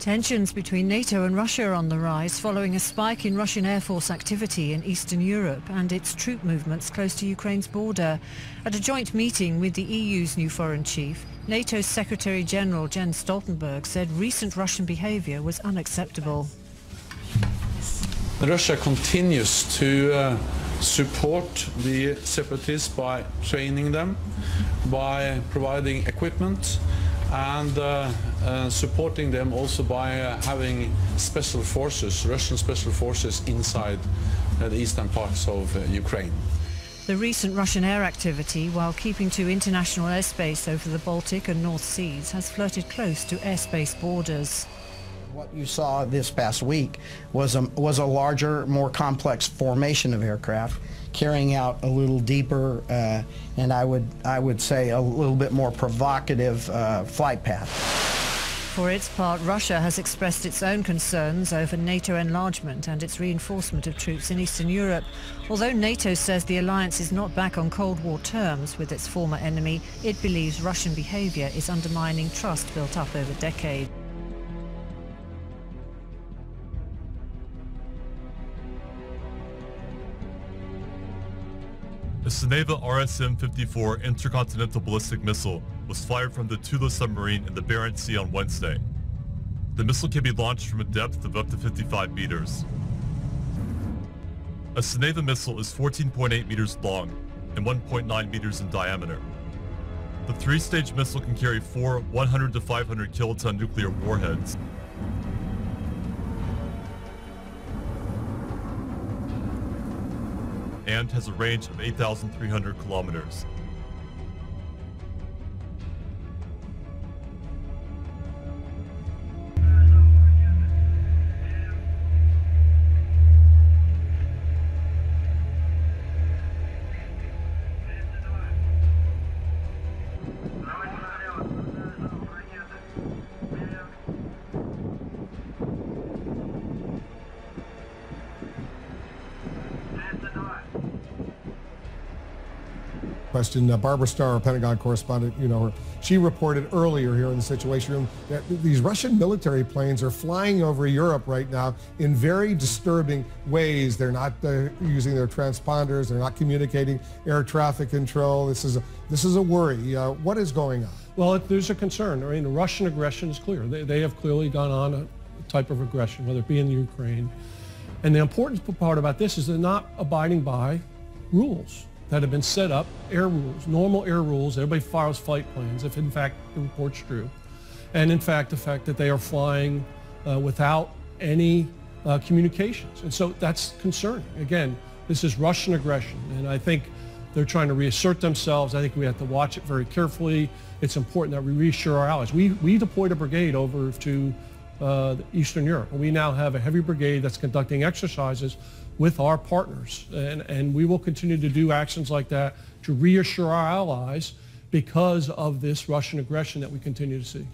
Tensions between NATO and Russia are on the rise following a spike in Russian Air Force activity in Eastern Europe and its troop movements close to Ukraine's border. At a joint meeting with the EU's new foreign chief, NATO's Secretary General Jens Stoltenberg said recent Russian behavior was unacceptable. Russia continues to support the separatists by training them, by providing equipment, and supporting them also by having special forces, Russian special forces inside the eastern parts of Ukraine. The recent Russian air activity, while keeping to international airspace over the Baltic and North Seas, has flirted close to airspace borders. What you saw this past week was a larger, more complex formation of aircraft, carrying out a little deeper and I would say a little bit more provocative flight path. For its part, Russia has expressed its own concerns over NATO enlargement and its reinforcement of troops in Eastern Europe. Although NATO says the alliance is not back on Cold War terms with its former enemy, it believes Russian behavior is undermining trust built up over decades. The Sneva RSM-54 intercontinental ballistic missile was fired from the Tula submarine in the Barents Sea on Wednesday. The missile can be launched from a depth of up to 55 meters. A Sneva missile is 14.8 meters long and 1.9 meters in diameter. The three-stage missile can carry 4 100 to 500 kiloton nuclear warheads. And has a range of 8,300 kilometers. Question. Barbara Starr, Pentagon correspondent, she reported earlier here in the Situation Room that these Russian military planes are flying over Europe right now in very disturbing ways. They're not using their transponders. They're not communicating air traffic control. This is a worry. What is going on? Well, there's a concern. I mean, the Russian aggression is clear. They have clearly gone on a type of aggression, whether it be in the Ukraine. And the important part about this is they're not abiding by rules that have been set up, air rules, normal air rules. Everybody follows flight plans, if in fact the report's true. And in fact, the fact that they are flying without any communications. And so that's concerning. Again, this is Russian aggression, and I think they're trying to reassert themselves. I think we have to watch it very carefully. It's important that we reassure our allies. We deployed a brigade over to Eastern Europe, and we now have a heavy brigade that's conducting exercises with our partners, and we will continue to do actions like that to reassure our allies because of this Russian aggression that we continue to see.